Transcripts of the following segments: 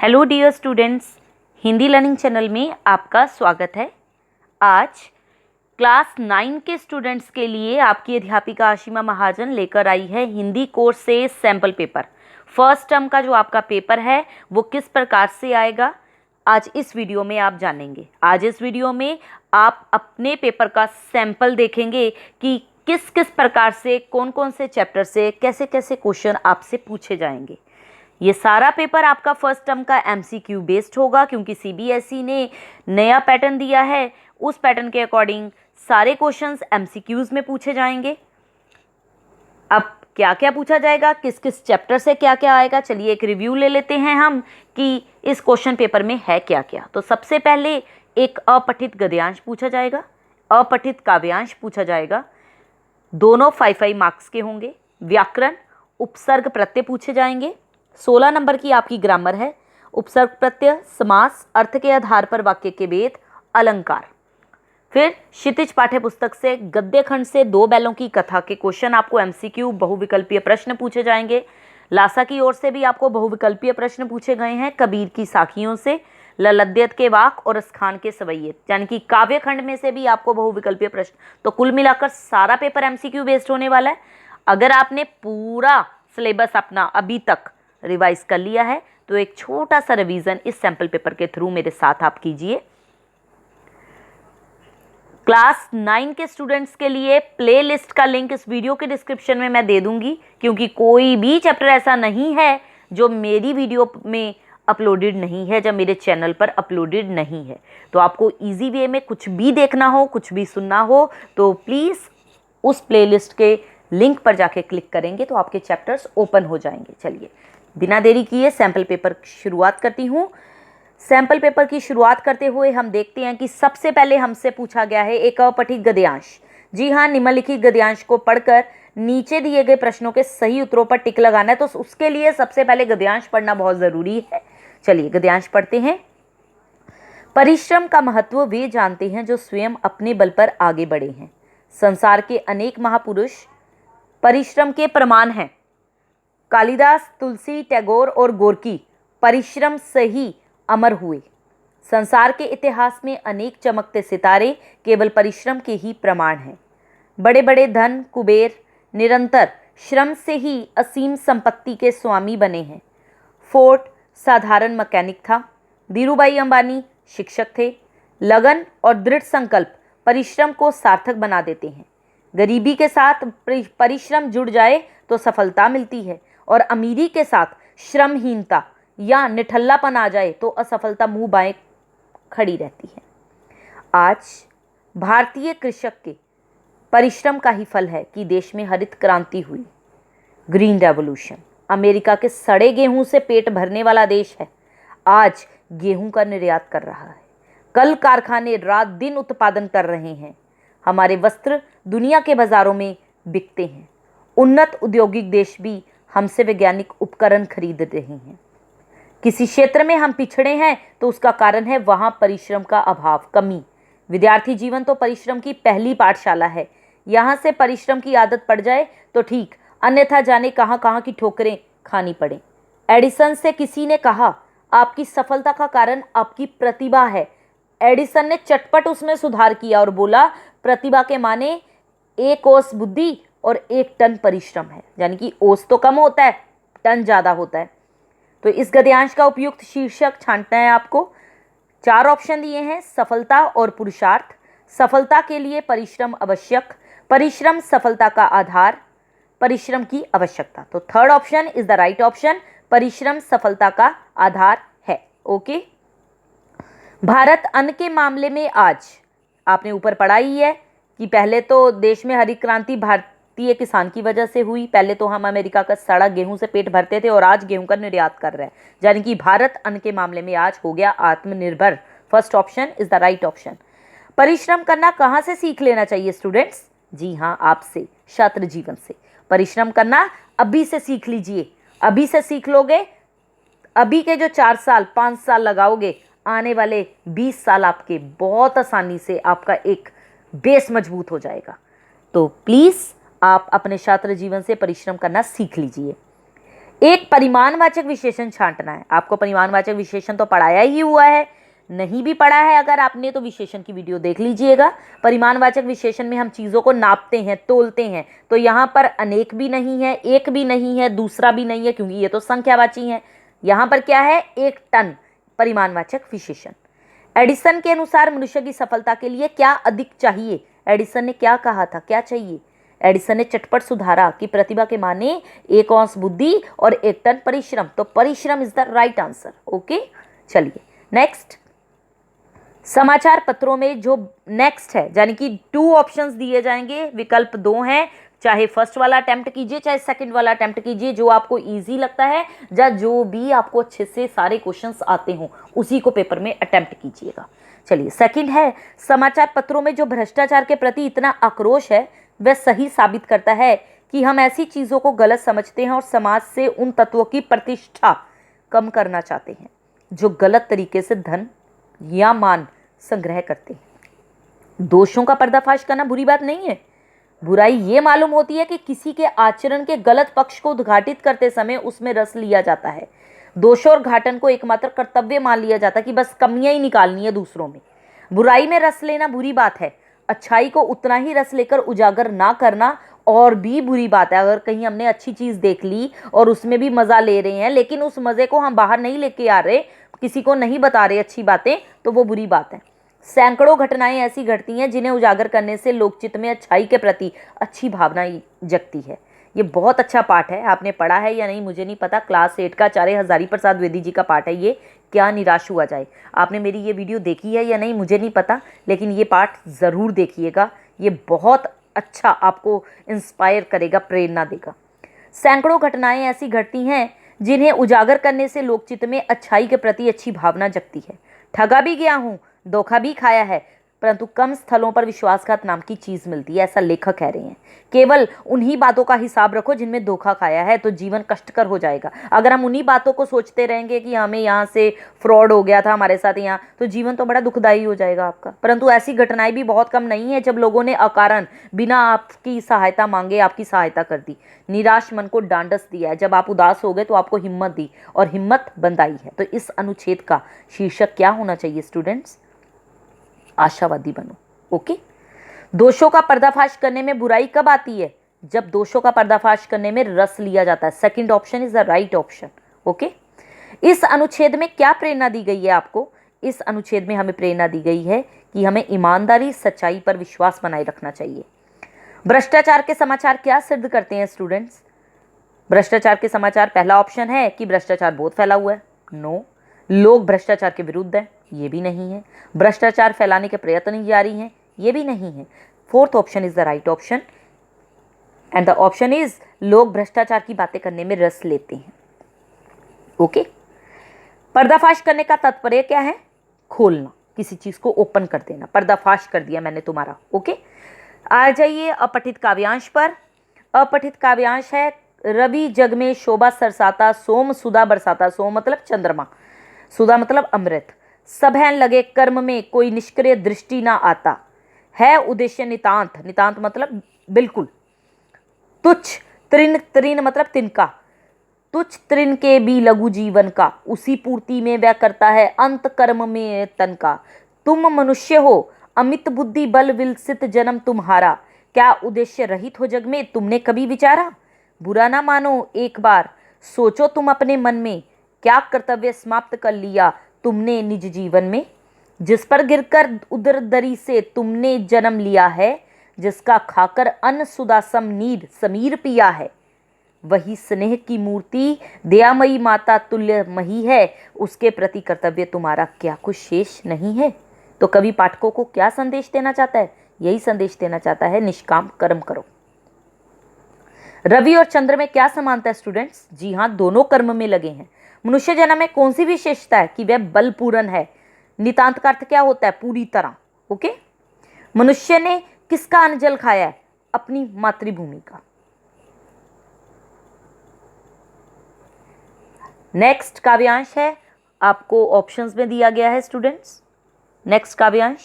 Hello dear students, Hindi learning channel में आपका स्वागत है। आज क्लास 9 के स्टूडेंट्स के लिए आपकी अध्यापिका आशिमा महाजन लेकर आई है हिंदी कोर्स से सैम्पल पेपर। फर्स्ट टर्म का जो आपका पेपर है वो किस प्रकार से आएगा आज इस वीडियो में आप जानेंगे। आज इस वीडियो में आप अपने पेपर का सैंपल देखेंगे कि किस किस प्रकार से कौन कौन से चैप्टर से कैसे कैसे क्वेश्चन आपसे पूछे जाएंगे। ये सारा पेपर आपका फर्स्ट टर्म का एमसीक्यू बेस्ड होगा, क्योंकि सीबीएसई ने नया पैटर्न दिया है। उस पैटर्न के अकॉर्डिंग सारे क्वेश्चंस एमसीक्यूज में पूछे जाएंगे। अब क्या क्या पूछा जाएगा, किस किस चैप्टर से क्या क्या आएगा, चलिए एक रिव्यू ले लेते हैं हम कि इस क्वेश्चन पेपर में है क्या क्या। तो सबसे पहले एक अपठित गद्यांश पूछा जाएगा, अपठित काव्यांश पूछा जाएगा, दोनों 5 मार्क्स के होंगे। व्याकरण, उपसर्ग प्रत्यय पूछे जाएंगे। 16 नंबर की आपकी ग्रामर है। उपसर्ग प्रत्यय, समास, अर्थ के आधार पर वाक्य के भेद, अलंकार। फिर क्षितिज पाठ्य पुस्तक से गद्य खंड से 2 बैलों की कथा के क्वेश्चन आपको एमसीक्यू बहुविकल्पीय प्रश्न पूछे जाएंगे। लासा की ओर से भी आपको बहुविकल्पीय प्रश्न पूछे गए हैं। कबीर की साखियों से, ललद्यत के वाक और अस्खान के सवैये, यानी कि काव्य खंड में से भी आपको बहुविकल्पीय प्रश्न। तो कुल मिलाकर सारा पेपर एमसीक्यू बेस्ड होने वाला है। अगर आपने पूरा सिलेबस अपना अभी तक रिवाइज कर लिया है तो एक छोटा सा रिवीजन इस सैंपल पेपर के थ्रू मेरे साथ आप कीजिए। क्लास 9 के स्टूडेंट्स के लिए प्लेलिस्ट का लिंक इस वीडियो के डिस्क्रिप्शन में मैं दे दूंगी, क्योंकि कोई भी चैप्टर ऐसा नहीं है जो मेरी वीडियो में अपलोडेड नहीं है, जब मेरे चैनल पर अपलोडेड नहीं है। तो आपको इजी वे में कुछ भी देखना हो, कुछ भी सुनना हो तो प्लीज़ उस प्लेलिस्ट के लिंक पर जाके क्लिक करेंगे तो आपके चैप्टर्स ओपन हो जाएंगे। चलिए बिना देरी किए सैंपल पेपर की शुरुआत करती हूँ। सैंपल पेपर की शुरुआत करते हुए हम देखते हैं कि सबसे पहले हमसे पूछा गया है एक अपठित गद्यांश। जी हाँ, निम्नलिखित गद्यांश को पढ़कर नीचे दिए गए प्रश्नों के सही उत्तरों पर टिक लगाना है। तो उसके लिए सबसे पहले गद्यांश पढ़ना बहुत ज़रूरी है। चलिए गद्यांश पढ़ते हैं। परिश्रम का महत्व वे जानते हैं जो स्वयं अपने बल पर आगे बढ़े हैं। संसार के अनेक महापुरुष परिश्रम के प्रमाण हैं। कालिदास, तुलसी, टैगोर और गोर्की परिश्रम से ही अमर हुए। संसार के इतिहास में अनेक चमकते सितारे केवल परिश्रम के ही प्रमाण हैं। बड़े बड़े धन कुबेर निरंतर श्रम से ही असीम संपत्ति के स्वामी बने हैं। फोर्ड साधारण मैकेनिक था। धीरूभाई अंबानी शिक्षक थे। लगन और दृढ़ संकल्प परिश्रम को सार्थक बना देते हैं। गरीबी के साथ परिश्रम जुड़ जाए तो सफलता मिलती है, और अमीरी के साथ श्रमहीनता या निठल्लापन आ जाए तो असफलता मुंह बाएं खड़ी रहती है। आज भारतीय कृषक के परिश्रम का ही फल है कि देश में हरित क्रांति हुई, ग्रीन रेवोल्यूशन। अमेरिका के सड़े गेहूं से पेट भरने वाला देश है, आज गेहूं का निर्यात कर रहा है। कल कारखाने रात दिन उत्पादन कर रहे हैं। हमारे वस्त्र दुनिया के बाजारों में बिकते हैं। उन्नत औद्योगिक देश भी हमसे वैज्ञानिक उपकरण खरीद रहे हैं। किसी क्षेत्र में हम पिछड़े हैं तो उसका कारण है वहां परिश्रम का अभाव, कमी। विद्यार्थी जीवन तो परिश्रम की पहली पाठशाला है। यहां से परिश्रम की आदत पड़ जाए तो ठीक, अन्यथा जाने कहां कहां की ठोकरें खानी पड़े। एडिसन से किसी ने कहा, आपकी सफलता का कारण आपकी प्रतिभा है। एडिसन ने चटपट उसमें सुधार किया और बोला, प्रतिभा के माने 1 ओस बुद्धि और 1 टन परिश्रम है, यानी कि ओस तो कम होता है, टन ज़्यादा होता है। तो इस गद्यांश का उपयुक्त शीर्षक छांटना है आपको। 4 ऑप्शन दिए हैं, सफलता और पुरुषार्थ। सफलता के लिए परिश्रम आवश्यक, परिश्रम सफलता का आधार, परिश्रम की आवश्यकता। तो 3rd option is the right option, परिश्रम सफलता का आधार है। ओके। भारत अन्न के मामले में आज आपने ऊपर पढ़ा ही है कि पहले तो देश में हरित क्रांति भारतीय किसान की वजह से हुई। पहले तो हम अमेरिका का सड़ा गेहूं से पेट भरते थे और आज गेहूं का निर्यात कर रहे हैं, यानी कि भारत अन्न के मामले में आज हो गया आत्मनिर्भर। First option is the right option. परिश्रम करना कहाँ से सीख लेना चाहिए स्टूडेंट्स? जी हाँ, आपसे, छात्र जीवन से। परिश्रम करना अभी से सीख लीजिए। अभी से सीख लोगे, अभी के जो 4 साल 5 साल लगाओगे, आने वाले 20 साल आपके बहुत आसानी से आपका एक बेस मजबूत हो जाएगा। तो प्लीज़ आप अपने छात्र जीवन से परिश्रम करना सीख लीजिए। एक परिमाणवाचक विशेषण छांटना है। आपको परिमाणवाचक विशेषण तो पढ़ाया ही हुआ है, नहीं भी पढ़ा है अगर आपने तो विशेषण की वीडियो देख लीजिएगा। परिमाणवाचक विशेषण में हम चीज़ों को नापते हैं, तोलते हैं। तो यहाँ पर अनेक भी नहीं है, एक भी नहीं है, दूसरा भी नहीं है, क्योंकि ये तो संख्यावाची है। यहाँ पर क्या है? 1 टन परिमाणवाचक विशेषण। एडिसन के अनुसार मनुष्य की सफलता के लिए क्या अधिक चाहिए? एडिसन ने क्या कहा था, क्या चाहिए? एडिसन ने चटपट सुधारा कि प्रतिभा के माने 1 औंस बुद्धि और 1 टन परिश्रम। तो परिश्रम is the right answer. Okay, चलिए नेक्स्ट। समाचार पत्रों में जो नेक्स्ट है, यानी कि 2 ऑप्शंस दिए जाएंगे, विकल्प 2 हैं। चाहे फर्स्ट वाला अटेम्प्ट कीजिए, चाहे सेकंड वाला अटेम्प्ट कीजिए, जो आपको इजी लगता है या जो भी आपको अच्छे से सारे क्वेश्चंस आते हों उसी को पेपर में अटेम्प्ट कीजिएगा। चलिए, सेकंड है, समाचार पत्रों में जो भ्रष्टाचार के प्रति इतना आक्रोश है वह सही साबित करता है कि हम ऐसी चीज़ों को गलत समझते हैं और समाज से उन तत्वों की प्रतिष्ठा कम करना चाहते हैं जो गलत तरीके से धन या मान संग्रह करते हैं। दोषों का पर्दाफाश करना बुरी बात नहीं है। बुराई ये मालूम होती है कि किसी के आचरण के गलत पक्ष को उद्घाटित करते समय उसमें रस लिया जाता है। दोष और घाटन को एकमात्र कर्तव्य मान लिया जाता है कि बस कमियां ही निकालनी है दूसरों में। बुराई में रस लेना बुरी बात है। अच्छाई को उतना ही रस लेकर उजागर ना करना और भी बुरी बात है। अगर कहीं हमने अच्छी चीज़ देख ली और उसमें भी मज़ा ले रहे हैं, लेकिन उस मज़े को हम बाहर नहीं लेके आ रहे, किसी को नहीं बता रहे अच्छी बातें, तो वो बुरी बात है। सैकड़ों घटनाएं ऐसी घटती हैं जिन्हें उजागर करने से लोकचित्त में अच्छाई के प्रति अच्छी भावना जगती है। ये बहुत अच्छा पाठ है। आपने पढ़ा है या नहीं मुझे नहीं पता। क्लास 8 का आचार्य हजारी प्रसाद द्विवेदी जी का पाठ है ये, क्या निराश हुआ जाए। आपने मेरी ये वीडियो देखी है या नहीं मुझे नहीं पता, लेकिन ये पाठ ज़रूर देखिएगा। ये बहुत अच्छा आपको इंस्पायर करेगा, प्रेरणा देगा। सैकड़ों घटनाएं ऐसी घटती हैं जिन्हें उजागर करने से लोकचित्त में अच्छाई के प्रति अच्छी भावना जगती है। ठगा भी गया हूँ, धोखा भी खाया है, परंतु कम स्थलों पर विश्वासघात नाम की चीज़ मिलती है, ऐसा लेखक कह रहे हैं। केवल उन्हीं बातों का हिसाब रखो जिनमें धोखा खाया है, तो जीवन कष्टकर हो जाएगा। अगर हम उन्हीं बातों को सोचते रहेंगे कि हमें यहाँ से फ्रॉड हो गया था हमारे साथ यहाँ, तो जीवन तो बड़ा दुखदायी हो जाएगा आपका। परंतु ऐसी घटनाएं भी बहुत कम नहीं है जब लोगों ने अकारण बिना आपकी सहायता मांगे आपकी सहायता कर दी, निराश मन को डांडस दिया है। जब आप उदास हो गए तो आपको हिम्मत दी और हिम्मत बंधाई है। तो इस अनुच्छेद का शीर्षक क्या होना चाहिए स्टूडेंट्स? आशावादी बनो। ओके। दोषों का पर्दाफाश करने में बुराई कब आती है? जब दोषों का पर्दाफाश करने में रस लिया जाता है। Second option is the right option. Okay. इस अनुच्छेद में क्या प्रेरणा दी गई है आपको? इस अनुच्छेद में हमें प्रेरणा दी गई है कि हमें ईमानदारी, सच्चाई पर विश्वास बनाए रखना चाहिए। भ्रष्टाचार के समाचार क्या सिद्ध करते हैं स्टूडेंट्स? भ्रष्टाचार के समाचार, पहला ऑप्शन है कि भ्रष्टाचार बहुत फैला हुआ है। नो। लोग भ्रष्टाचार के विरुद्ध हैं, ये भी नहीं है। भ्रष्टाचार फैलाने के प्रयत्न जारी हैं, ये भी नहीं है। Fourth option is the right option and the option is लोग भ्रष्टाचार की बातें करने में रस लेते हैं। ओके। पर्दाफाश करने का तात्पर्य क्या है? खोलना, किसी चीज को ओपन कर देना। पर्दाफाश कर दिया मैंने तुम्हारा। ओके। आ जाइए अपठित काव्यांश पर। अपठित काव्यांश है, रवि जग में शोभा सरसाता, सोम सुधा बरसाता। सोम मतलब चंद्रमा, सुधा मतलब अमृत। सब हैं लगे कर्म में, कोई निष्क्रिय दृष्टि ना आता। है उद्देश्य नितांत, नितांत मतलब बिल्कुल। तुच्छ तृण, तृण मतलब तिनका। तुच्छ तृण के भी लघु जीवन का, उसी पूर्ति में वह करता है अंत कर्म में तन का। तुम मनुष्य हो, अमित बुद्धि बल विलसित जन्म तुम्हारा। क्या उद्देश्य रहित हो जग में, तुमने कभी विचारा? बुरा ना मानो एक बार, सोचो तुम अपने मन में, क्या कर्तव्य समाप्त कर लिया तुमने निज जीवन में। जिस पर गिरकर उदर दरी से तुमने जन्म लिया है, जिसका खाकर अन्न सुदासम नीर समीर पिया है, वही स्नेह की मूर्ति दयामयी माता तुल्य मही है। उसके प्रति कर्तव्य तुम्हारा क्या कुछ शेष नहीं है? तो कवि पाठकों को क्या संदेश देना चाहता है? यही संदेश देना चाहता है, निष्काम कर्म करो। रवि और चंद्र में क्या समानता है स्टूडेंट्स? जी हाँ, दोनों कर्म में लगे हैं। मनुष्य जन्म में कौन सी विशेषता है? कि वह बलपूर्ण है। नितांत का अर्थ क्या होता है? पूरी तरह। ओके। मनुष्य ने किसका अन्न जल खाया है? अपनी मातृभूमि का। नेक्स्ट काव्यांश है, आपको ऑप्शंस में दिया गया है स्टूडेंट्स। नेक्स्ट काव्यांश,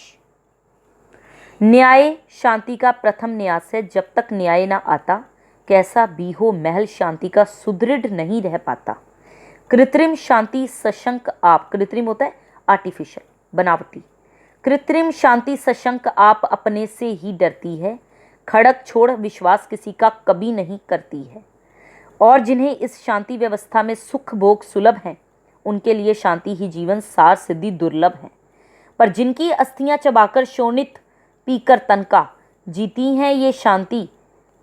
न्याय शांति का प्रथम न्यास है, जब तक न्याय ना आता कैसा भी हो महल शांति का सुदृढ़ नहीं रह पाता। कृत्रिम शांति सशंक आप, कृत्रिम होता है आर्टिफिशियल, बनावटी। कृत्रिम शांति सशंक आप अपने से ही डरती है, खड़क छोड़ विश्वास किसी का कभी नहीं करती है। और जिन्हें इस शांति व्यवस्था में सुख भोग सुलभ हैं, उनके लिए शांति ही जीवन सार सिद्धि दुर्लभ है। पर जिनकी अस्थियां चबाकर शोणित पीकर तन का जीती हैं ये शांति,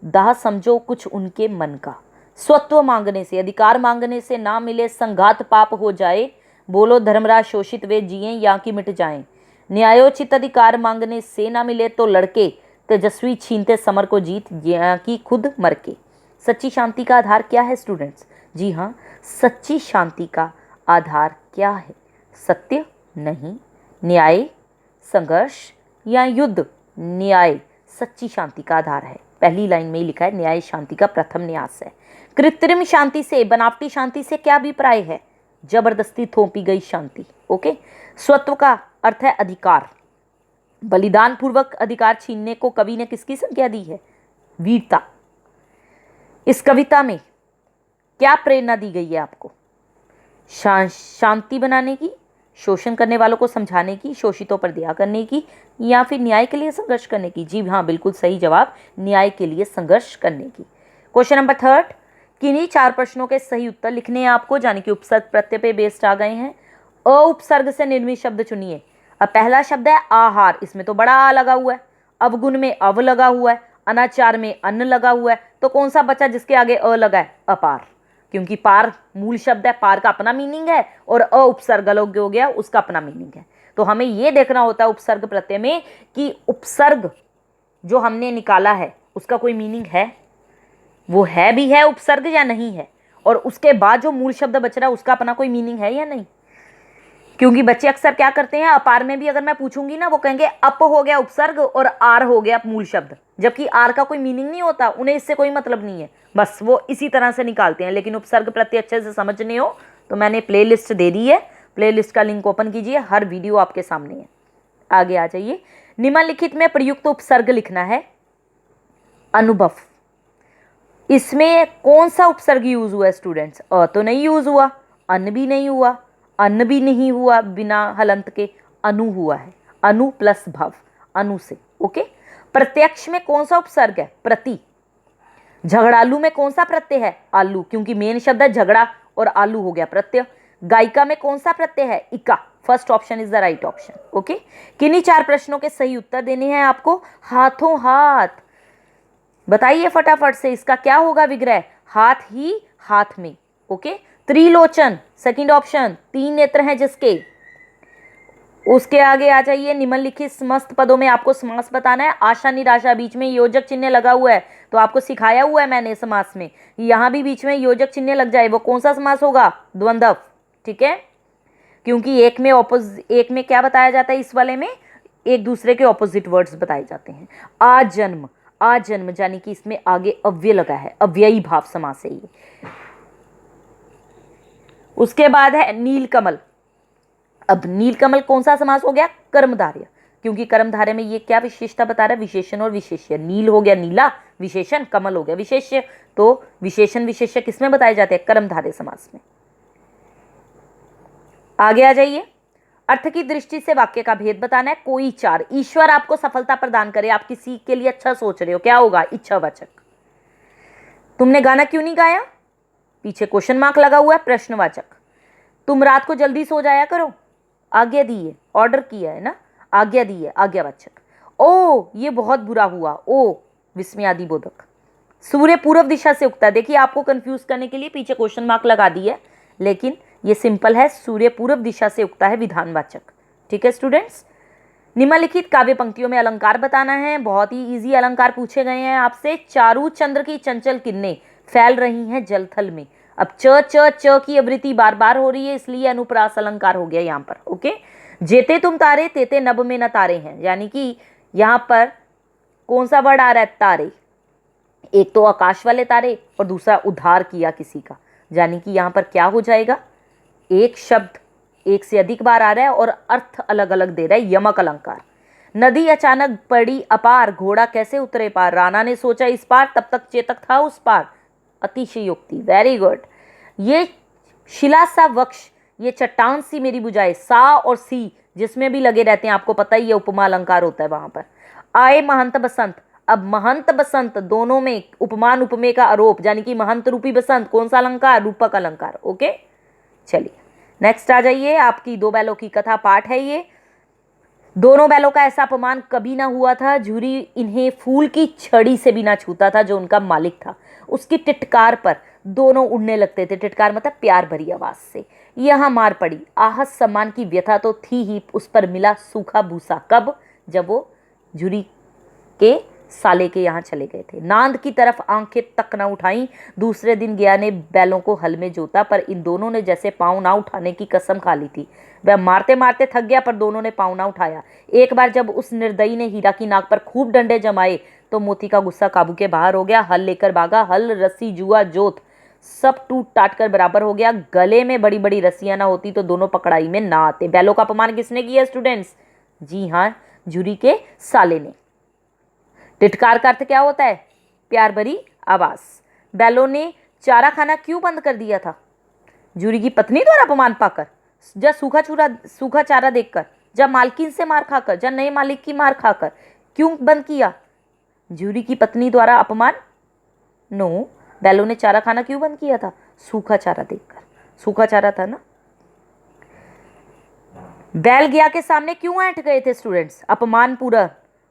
दाह समझो कुछ उनके मन का। स्वत्व मांगने से, अधिकार मांगने से ना मिले संघात पाप हो जाए, बोलो धर्मराज शोषित वे जिए या कि मिट जाएं। न्यायोचित अधिकार मांगने से ना मिले तो लड़के, तेजस्वी छीनते समर को जीत या कि खुद मर के। सच्ची शांति का आधार क्या है स्टूडेंट्स? जी हाँ, सच्ची शांति का आधार क्या है? सत्य नहीं, न्याय, संघर्ष या युद्ध? न्याय सच्ची शांति का आधार है। पहली लाइन में ही लिखा है न्याय शांति का प्रथम न्यास है। कृत्रिम शांति से, बनावटी शांति से क्या अभिप्राय है? जबरदस्ती थोपी गई शांति। ओके। स्वत्व का अर्थ है अधिकार। बलिदान पूर्वक अधिकार छीनने को कवि ने किसकी संज्ञा दी है? वीरता। इस कविता में क्या प्रेरणा दी गई है आपको? शांति बनाने की, शोषण करने वालों को समझाने की, शोषितों पर दया करने की, या फिर न्याय के लिए संघर्ष करने की? जी हाँ, बिल्कुल सही जवाब, न्याय के लिए संघर्ष करने की। क्वेश्चन नंबर 3, किन्हीं 4 प्रश्नों के सही उत्तर लिखने हैं आपको, यानी कि उपसर्ग प्रत्यय पे बेस्ड आ गए हैं। अ उपसर्ग से निर्मित शब्द चुनिए। अब पहला शब्द है आहार, इसमें तो बड़ा आ लगा हुआ है। अवगुण में अव लगा हुआ है, अनाचार में अन्न लगा हुआ है, तो कौन सा बचा जिसके आगे अ लगा है? अपार, क्योंकि पार मूल शब्द है, पार का अपना मीनिंग है, और अ उपसर्ग अलग हो गया, उसका अपना मीनिंग है। तो हमें यह देखना होता है उपसर्ग प्रत्यय में कि उपसर्ग जो हमने निकाला है उसका कोई मीनिंग है, वो है भी है उपसर्ग या नहीं है, और उसके बाद जो मूल शब्द बच रहा है उसका अपना कोई मीनिंग है या नहीं। क्योंकि बच्चे अक्सर क्या करते हैं, अपार में भी अगर मैं पूछूंगी ना, वो कहेंगे अप हो गया उपसर्ग और आर हो गया मूल शब्द, जबकि आर का कोई मीनिंग नहीं होता, उन्हें इससे कोई मतलब नहीं है, बस वो इसी तरह से निकालते हैं। लेकिन उपसर्ग प्रत्यय अच्छे से समझने हो तो मैंने प्लेलिस्ट दे दी है, प्लेलिस्ट का लिंक ओपन कीजिए, हर वीडियो आपके सामने है। आगे आ जाइए। निम्नलिखित में प्रयुक्त उपसर्ग लिखना है। अनुभव, इसमें कौन सा उपसर्ग यूज हुआ है स्टूडेंट्स? अ तो नहीं यूज हुआ, अन्न भी नहीं हुआ, अन्न भी नहीं हुआ बिना हलंत के, अनु हुआ है, अनु प्लस भव, अनु से। ओके। प्रत्यक्ष में कौन सा उपसर्ग है? प्रति। झगड़ालू में कौन सा प्रत्यय है? आलू, क्योंकि मेन शब्द है झगड़ा और आलू हो गया प्रत्यय। गायिका में कौन सा प्रत्यय है? इका। First option is the right option. Okay. किन्हीं 4 प्रश्नों के सही उत्तर देने हैं आपको। हाथों हाथ, बताइए फटाफट से, इसका क्या होगा विग्रह? हाथ ही हाथ में। ओके। त्रिलोचन, सेकंड ऑप्शन, 3 नेत्र हैं जिसके। उसके आगे आ जाइए। निम्नलिखित समस्त पदों में आपको समास बताना है। आशा निराशा, बीच में योजक चिन्ह लगा हुआ है, तो आपको सिखाया हुआ है मैंने समास में, यहां भी बीच में योजक चिन्ह लग जाए, वो कौन सा समास होगा? द्वंद्व। ठीक है, क्योंकि एक में क्या बताया जाता है, इस वाले में एक दूसरे के ऑपोजिट वर्ड्स बताए जाते हैं। आजन्म, आजन्म यानी कि इसमें आगे अव्यय लगा है, अव्ययी भाव समास है ये। उसके बाद है नीलकमल। अब नीलकमल कौन सा समास हो गया? कर्मधारय, क्योंकि कर्मधारय में ये क्या विशेषता बता रहा है? विशेषण और विशेष्य। नील हो गया नीला विशेषण, कमल हो गया विशेष्य, तो विशेषण विशेष्य किसमें बताए जाते हैं? कर्मधारय समास में। आगे आ जाइए। अर्थ की दृष्टि से वाक्य का भेद बताना है। कोई 4, ईश्वर आपको सफलता प्रदान करे, आप किसी के लिए अच्छा सोच रहे हो, क्या होगा? इच्छावाचक। तुमने गाना क्यों नहीं गाया? पीछे क्वेश्चन मार्क लगा हुआ है, प्रश्नवाचक। तुम रात को जल्दी सो जाया करो, आज्ञा दी है, ऑर्डर किया है ना, आज्ञा दी है, आज्ञावाचक। ओ ये बहुत बुरा हुआ, ओ विस्मयादि बोधक। सूर्य पूर्व दिशा से उगता है, देखिए आपको कंफ्यूज करने के लिए पीछे क्वेश्चन मार्क लगा दी है, लेकिन ये सिंपल है, सूर्य पूर्व दिशा से उगता है, विधानवाचक। ठीक है स्टूडेंट्स। निम्नलिखित काव्य पंक्तियों में अलंकार बताना है। बहुत ही इजी अलंकार पूछे गए हैं आपसे। चारू चंद्र की चंचल किरणें फैल रही हैं जलथल में। अब च च च की आवृत्ति बार बार हो रही है, इसलिए अनुप्रास अलंकार हो गया यहाँ पर। ओके। जेते तुम तारे तेते नभ में न तारे हैं, यानी कि यहाँ पर कौन सा वर्ड आ रहा है? तारे। एक तो आकाश वाले तारे और दूसरा उद्धार किया किसी का, यानी कि यहाँ पर क्या हो जाएगा? एक शब्द एक से अधिक बार आ रहा है और अर्थ अलग अलग दे रहा है, यमक अलंकार। नदी अचानक पड़ी अपार, घोड़ा कैसे उतरे पार। राणा ने सोचा इस पार, तब तक चेतक था उस पार। अतिशयोक्ति, वेरी गुड। ये शिला सा वक्ष, ये चट्टान सी मेरी बुझाए। सा और सी जिसमें भी लगे रहते हैं, आपको पता ही है उपमा अलंकार होता है वहां पर। आए महंत बसंत, अब महंत बसंत दोनों में उपमान उपमे का आरोप, यानी कि महंत रूपी बसंत कौन सा अलंकार, रूपक अलंकार। ओके, चलिए नेक्स्ट आ जाइए। आपकी दो बैलों की कथा पाठ है ये। दोनों बैलों का ऐसा अपमान कभी ना हुआ था, झूरी इन्हें फूल की छड़ी से भी ना छूता था। जो उनका मालिक था उसकी टिटकार पर दोनों उड़ने लगते थे। टिटकार मतलब प्यार भरी आवाज से। यहां मार पड़ी, आहत सम्मान की व्यथा तो थी ही, उस पर मिला सूखा भूसा। कब, जब वो झूरी के साले के यहाँ चले गए थे। नांद की तरफ आंखें तक न उठाई। दूसरे दिन गया ने बैलों को हल में जोता, पर इन दोनों ने जैसे पांव ना उठाने की कसम खा ली थी। वह मारते मारते थक गया, पर दोनों ने पांव ना उठाया। एक बार जब उस निर्दयी ने हीरा की नाक पर खूब डंडे जमाए, तो मोती का गुस्सा काबू के बाहर हो गया। हल लेकर भागा। हल, रस्सी, जुआ, जोत सब टूट टाट कर बराबर हो गया। गले में बड़ी बड़ी रस्सियां ना होती तो दोनों पकड़ाई में ना आते। बैलों का अपमान किसने किया स्टूडेंट्स? जी हाँ, झूरी के साले ने। टिटकार का अर्थ क्या होता है? प्यार भरी आवाज। बैलों ने चारा खाना क्यों बंद कर दिया था? झूरी की पत्नी द्वारा अपमान पाकर, या सूखा चारा देखकर, या मालकिन से मार खाकर, या नए मालिक की मार खाकर। क्यों बंद किया? झूरी की पत्नी द्वारा अपमान? नो, बैलों ने चारा खाना क्यों बंद किया था? सूखा चारा देखकर। सूखा चारा था ना। बैल गया के सामने क्यों ऐंठ गए थे स्टूडेंट्स? अपमान पूरा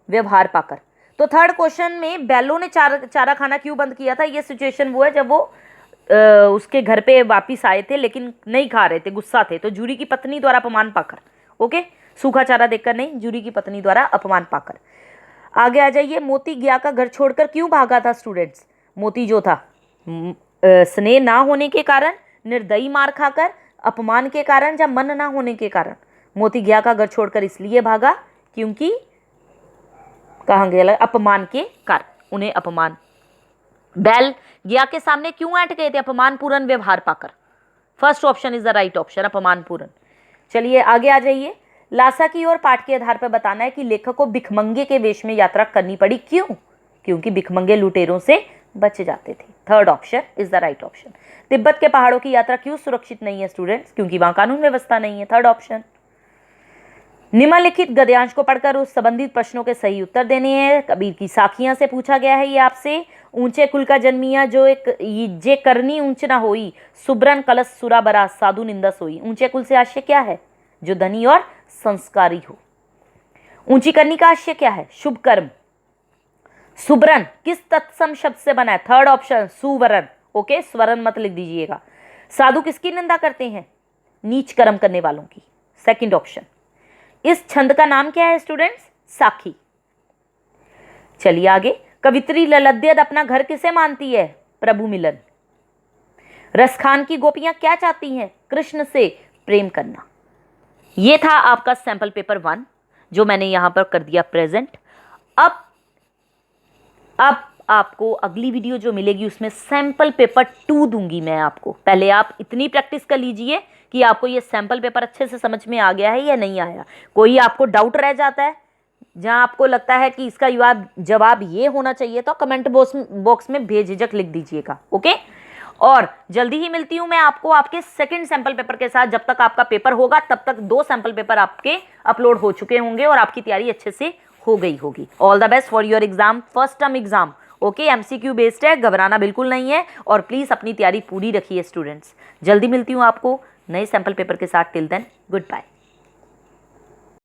व्यवहार पाकर। तो थर्ड क्वेश्चन में बैलों ने चारा खाना क्यों बंद किया था, ये सिचुएशन वो है जब वो उसके घर पे वापिस आए थे लेकिन नहीं खा रहे थे, गुस्सा थे। तो झूरी की पत्नी द्वारा अपमान पाकर। ओके, सूखा चारा देखकर नहीं, झूरी की पत्नी द्वारा अपमान पाकर। आगे आ जाइए। मोती गया का घर छोड़कर क्यों भागा था स्टूडेंट्स? मोती जो था स्नेह ना होने के कारण, निर्दयी मार खाकर, अपमान के कारण, या मन ना होने के कारण। मोती गया का घर छोड़कर इसलिए भागा क्योंकि कहाँ गया? अपमान के कारण, उन्हें अपमान। बैल गया के सामने क्यों ऐंठ गए थे? अपमान पूर्ण व्यवहार पाकर। First option is the right option, अपमान पूर्ण। चलिए आगे आ जाइए। लासा की और पाठ के आधार पर बताना है कि लेखक को भिखमंगे के वेश में यात्रा करनी पड़ी। क्यों? क्योंकि भिखमंगे लुटेरों से बच जाते थे। Third option is the right option. Tibet के पहाड़ों की यात्रा क्यों सुरक्षित नहीं है स्टूडेंट्स? क्योंकि वहां कानून व्यवस्था नहीं है। Third option. निम्नलिखित गद्यांश को पढ़कर उस संबंधित प्रश्नों के सही उत्तर देने हैं। कबीर की साखियां से पूछा गया है ये आपसे। ऊंचे कुल का जन्मिया जो एक जे करनी ऊंच ना होई, सुब्रन कलश सुरा बरा, साधु निंदस होई। ऊंचे कुल से आशय क्या है? जो धनी और संस्कारी हो। ऊंची करनी का आशय क्या है? शुभ कर्म। सुब्रन किस तत्सम शब्द से बना है? थर्ड ऑप्शन, सुवरण। ओके, स्वरण मत लिख दीजिएगा। साधु किसकी निंदा करते हैं? नीच कर्म करने वालों की। Second option. इस छंद का नाम क्या है स्टूडेंट्स? साखी। चलिए आगे। कवित्री ललद्यद अपना घर किसे मानती है? प्रभु मिलन। रसखान की गोपियां क्या चाहती हैं? कृष्ण से प्रेम करना। यह था आपका सैंपल पेपर 1 जो मैंने यहां पर कर दिया प्रेजेंट। अब आपको अगली वीडियो जो मिलेगी उसमें सैंपल पेपर 2 दूंगी मैं आपको। पहले आप इतनी प्रैक्टिस कर लीजिए कि आपको ये सैंपल पेपर अच्छे से समझ में आ गया है या नहीं आया। कोई आपको डाउट रह जाता है, जहां आपको लगता है कि इसका जवाब ये होना चाहिए, तो कमेंट बॉक्स में बेझिझक लिख दीजिएगा। ओके, और जल्दी ही मिलती हूं मैं आपको आपके सेकंड सैंपल पेपर के साथ। जब तक आपका पेपर होगा तब तक 2 सैंपल पेपर आपके अपलोड हो चुके होंगे और आपकी तैयारी अच्छे से हो गई होगी। All the best for your exam, first term exam. Okay, MCQ based है, घबराना बिल्कुल नहीं है, और प्लीज अपनी तैयारी पूरी रखिए स्टूडेंट्स। जल्दी मिलती हूँ आपको नए सैंपल पेपर के साथ। Till then, good bye.